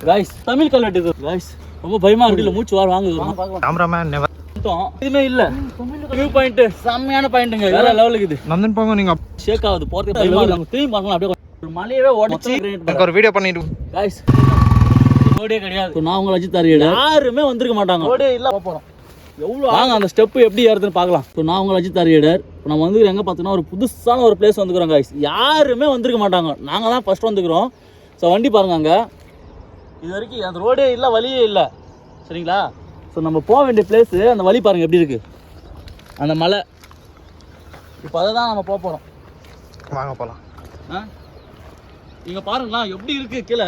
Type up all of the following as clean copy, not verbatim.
Guys Tamil கல்வெட்டு இது guys ரொம்ப பயமா இருக்கு மூச்சு வாங்குது கேமராமேன் நெவர் இதுமே இல்ல வியூ பாயிண்ட் செமையான பாயிண்ட்ங்க வேற லெவலுக்கு இது நந்தன் போங்க நீங்க ஷேக் ஆகுது போறது பயமா இருக்கு திரும்பி பார்க்கலாம் அப்படியே ஒரு மலையவே உடைச்சு எனக்கு ஒரு வீடியோ பண்ணிடு गाइस ஓடியே கிடையாது நான் உங்களை வச்சு தரேன் யாருமே வந்திருக்க மாட்டாங்க ஓடியே இல்ல போறோம் எவ்வளவு வாங்க அந்த ஸ்டெப் எப்படி ஏறுதுன்னு பார்க்கலாம் ஸோ நான் உங்களை வச்சு தரேன் இப்போ நம்ம வந்து எங்கே பார்த்தோன்னா ஒரு புதுசான ஒரு பிளேஸ் வந்துக்கிறோம் गाइस யாருமே வந்திருக்க மாட்டாங்க நாங்கள் தான் ஃபர்ஸ்ட் வந்துக்கிறோம் ஸோ வண்டி பாருங்க அங்கே இது வரைக்கும் அந்த ரோடே இல்லை வழியே இல்லை சரிங்களா ஸோ நம்ம போக வேண்டிய பிளேஸு அந்த வழி பாருங்கள் எப்படி இருக்குது அந்த மலை இப்போ அதை தான் நம்ம போக போகிறோம் வாங்க போகலாம் நீங்கள் பாருங்களா எப்படி இருக்குது கீழே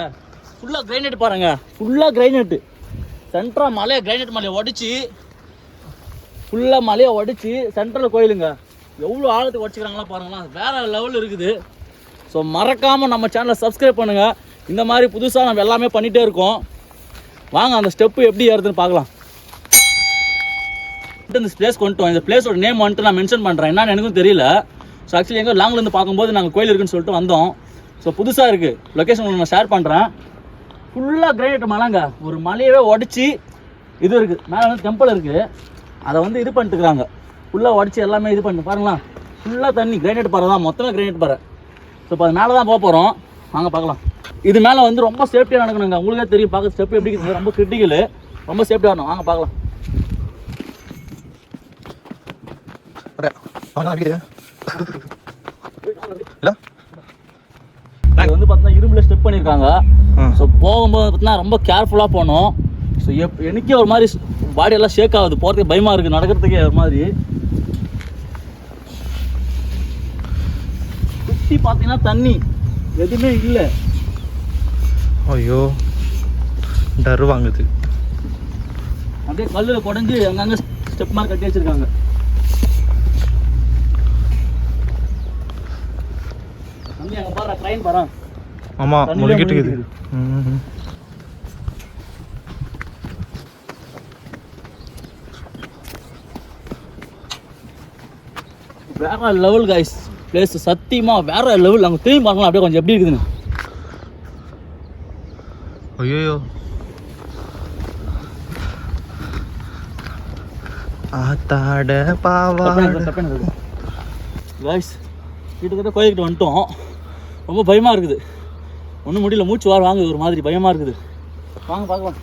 ஃபுல்லாக கிரைனேட் பாருங்கள் ஃபுல்லாக கிரைனேட்டு சென்ட்ராக மலையை கிரைனேட் மலையை உடச்சி ஃபுல்லாக மலையை உடச்சி சென்ட்ரல் கோயிலுங்க எவ்வளோ ஆழத்துக்கு உடச்சிக்கிறாங்களா பாருங்களா வேறு லெவல் இருக்குது ஸோ மறக்காமல் நம்ம சேனலை சப்ஸ்கிரைப் பண்ணுங்கள் இந்த மாதிரி புதுசாக நம்ம எல்லாமே பண்ணிகிட்டே இருக்கோம் வாங்க அந்த ஸ்டெப்பு எப்படி ஏறுதுன்னு பார்க்கலாம் இந்த பிளேஸ் கொண்டுட்டோம் இந்த பிளேஸோட நேம் வந்துட்டு நான் மென்ஷன் பண்ணுறேன் என்னன்னு எனக்கும் தெரியல ஸோ ஆக்சுவலி எங்கே லாங்லேருந்து பார்க்கும்போது நாங்கள் கோயில் இருக்குன்னு சொல்லிட்டு வந்தோம் ஸோ புதுசாக இருக்குது லொக்கேஷன் நான் ஷேர் பண்ணுறேன் ஃபுல்லாக கிரைனேட் மலைங்க ஒரு மலையவே உடச்சி இது இருக்குது மேலே வந்து டெம்பிள் இருக்குது அதை வந்து இது பண்ணிட்டுருக்குறாங்க ஃபுல்லாக உடச்சி எல்லாமே இது பண்ணிட்டு பாருங்களா ஃபுல்லாக தண்ணி கிரைனேட் பாறை தான் மொத்தமே கிரைனேட் பாறை ஸோ இப்போ அது மேலே தான் போக போகிறோம் வாங்க பார்க்கலாம் இது மேலே வந்து ரொம்ப சேஃப்டியாக நடக்கணுங்க உங்களுக்கே தெரியும் பார்க்க ஸ்டெப் எப்படி இருக்குது ரொம்ப கிரிட்டிக்கலு ரொம்ப சேஃப்டியாக வரணும் வாங்க பார்க்கலாம் இது வந்து பார்த்தீங்கன்னா இரும்புல ஸ்டெப் பண்ணியிருக்காங்க ஸோ போகும்போது பார்த்தீங்கன்னா ரொம்ப கேர்ஃபுல்லாக போகணும் ஸோ எனக்கே ஒரு மாதிரி பாடியெல்லாம் ஷேக் ஆகுது போகிறதுக்கு பயமாக இருக்குது நடக்கிறதுக்கே ஒரு மாதிரி சுற்றி பார்த்தீங்கன்னா தண்ணி எதுவுமே இல்லை ஐயோ டர் வாங்குது அப்படியே கல்லில் குடஞ்சி அங்கங்கே ஸ்டெப் மாதிரி கட்டி வச்சிருக்காங்க தண்ணி அங்கே பாரு ட்ரெயின் பாரு ஆமாம் முழுகிட்டு இருக்குது வேற லெவல் गाइस பிளேஸ் சத்தியமாக வேற லெவல் அங்கே திரும்பி பார்க்கலாம் அப்படியே கொஞ்சம் எப்படி இருக்குதுன்னு ஐயோ ஆத்தாட பாவாட गाइस கிட்டத்தட்ட கோயில்கிட்ட வந்துட்டோம் ரொம்ப பயமாக இருக்குது ஒன்றும் முடியல மூச்சு வாங்குது ஒரு மாதிரி பயமாக இருக்குது வாங்க பார்க்கலாம்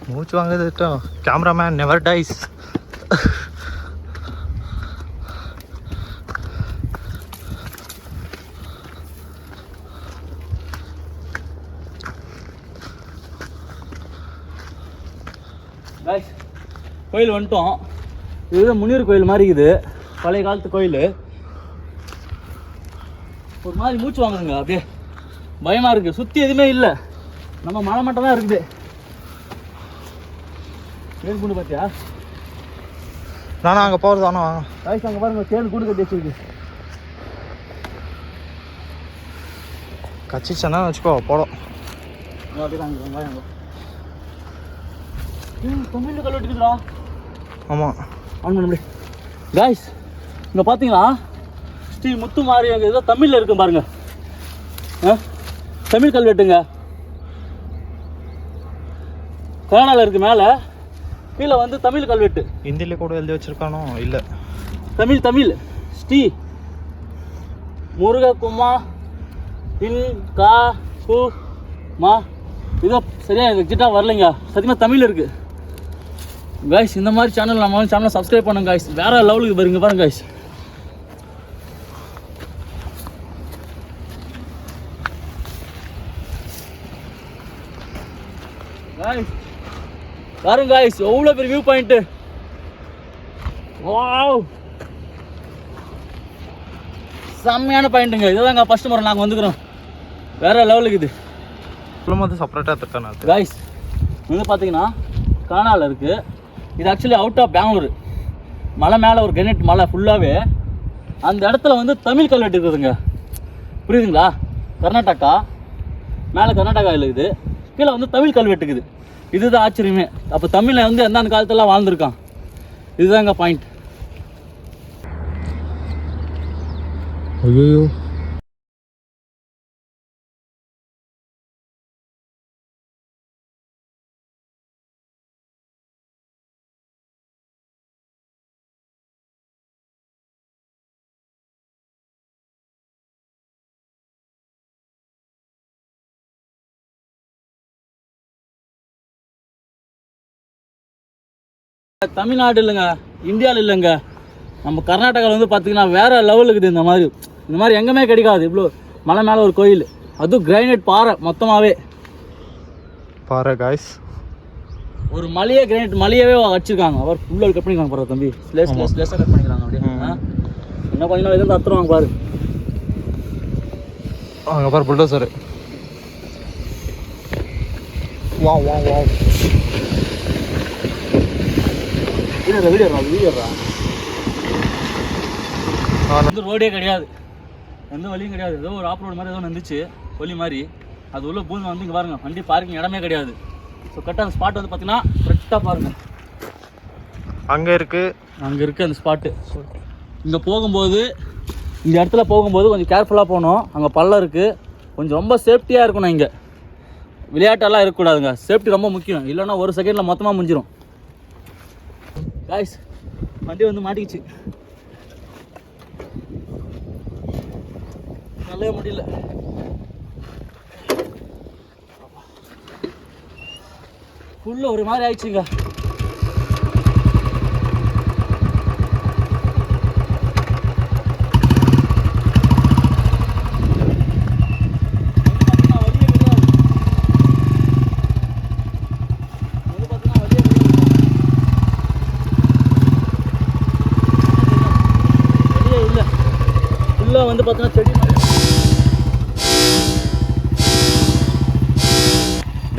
மூச்சு வாங்குது கேமராமேன் நெவர் டைஸ் गाइस கோயில் வந்துட்டோம் இதுதான் முனியூர் கோயில் மாதிரி இருக்குது பழைய காலத்து கோயில் ஒரு மாதிரி மூச்சு வாங்குதுங்க அப்படியே பயமாக இருக்குது சுற்றி எதுவுமே இல்லை நம்ம மலை மட்டும் தான் இருக்குது தேன் கூண்டு பார்த்தியா நானும் அங்கே போகிறது தானே வாங்க गाइस அங்கே பாருங்க தேன் கூண்டு கட்டி வச்சிருக்கு கச்சிச்சேன்னா வச்சுக்கோ போடும் அப்படியே வாங்க தமிழில் கல்வெட்டுக்குதுடா ஆமாம் ஆன் பண்ண முடியும் गाइस இங்கே பார்த்தீங்களா ஸ்ரீ முத்துமாரி அங்கே ஏதோ தமிழில் இருக்கும் பாருங்க தமிழ் கல்வெட்டுங்க கன்னடாவில் இருக்குது மேலே கீழே வந்து தமிழ் கல்வெட்டு ஹிந்தியில் கூட எழுதி வச்சுருக்கானோ இல்லை தமிழ் ஸ்ரீ முருககுமா இன் கா கு மா இதோ சரியா எக்ஸிட்டாக வரலைங்க சத்தியமாக தமிழ் இருக்குது गाइस இந்த மாதிரி சேனல் நம்ம சேனலை சப்ஸ்கிரைப் பண்ணுங்க गाइस வேற லெவலுக்கு பாருங்க பாருங்க गाइस பாருங்க गाइस எவ்வளோ பெரிய வியூ பாயிண்ட் வாவ் செம்மையான பாயிண்ட்டுங்க இதுதாங்க ஃபர்ஸ்ட் முறை நாங்கள் வந்துக்கிறோம் வேற லெவலுக்கு இது வந்து செப்பரேட்டாக எடுத்துட்டேன் गाइस வந்து பார்த்தீங்கன்னா கனடாவில் இருக்குது இது ஆக்சுவலி அவுட் ஆஃப் பெங்களூர் மலை மேலே ஒரு கிரனைட் மலை ஃபுல்லாகவே அந்த இடத்துல வந்து தமிழ் கல்வெட்டு இருக்குதுங்க புரியுதுங்களா கர்நாடகா மேலே கர்நாடகா இருக்குது கீழே வந்து தமிழ் கல்வெட்டுக்குது இதுதான் ஆச்சரியமே அப்போ தமிழை வந்து எந்தெந்த காலத்துலாம் வாழ்ந்துருக்கான் இதுதாங்க பாயிண்ட் ஐயோ தமிழ்நாடு இல்லைங்க, இந்தியாவில் இல்லைங்க, நம்ம கர்நாடகாவில் வந்து பார்த்தீங்கன்னா வேறு லெவலுக்கு இருக்குது. இந்த மாதிரி எங்கேயுமே கிடைக்காது. இவ்வளோ மலை மேலே ஒரு கோயில், அதுவும் கிரைனைட் பாறை மொத்தமாகவே பாறை காய்ஸ். ஒரு மலையே கிரைனைட் மலையவே அடிச்சிருக்காங்க. அவர் ஃபுல்லாக கட் பண்ணிக்கிறாங்க பாரு தம்பி, ஸ்லேஸாக கட் பண்ணிக்கிறாங்க. அப்படியே என்ன கொஞ்ச நாள் எதுவும் தத்துருவாங்க பாரு. அங்கே பாரு புல்டோசரு. வா வா வா வீடியோடா வந்து ரோடே கிடையாது, எந்த வழியும் கிடையாது. ஏதோ ஒரு ஆப் ரோடு மாதிரி ஏதோ இருந்துச்சு, வழி மாதிரி. அது உள்ள பூந்து வந்து இங்கே பாருங்க, வண்டி பார்க்கிங் இடமே கிடையாது. ஸோ கரெக்டாக அந்த ஸ்பாட் வந்து பார்த்தீங்கன்னா கரெக்டாக பாருங்கள், அங்கே இருக்குது அந்த ஸ்பாட்டு. இங்கே போகும்போது, இந்த இடத்துல போகும்போது கொஞ்சம் கேர்ஃபுல்லாக போகணும். அங்கே பள்ளம் இருக்குது, கொஞ்சம் ரொம்ப சேஃப்டியாக இருக்கணும். இங்கே விளையாட்டெல்லாம் இருக்கக்கூடாதுங்க, சேஃப்டி ரொம்ப முக்கியம். இல்லைன்னா ஒரு செகண்டில் மொத்தமாக முடிஞ்சிடும். காய்ஸ் வண்டி வந்து மாட்டிக்கிச்சு, நல்லவே முடியல. ஃபுல்லாக ஒரு மாதிரி ஆயிடுச்சுங்க. வந்து பார்த்தீங்கன்னா செடி.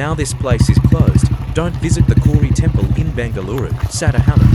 Now this place is closed. Don't visit the Kori temple in Bengaluru, Satahala.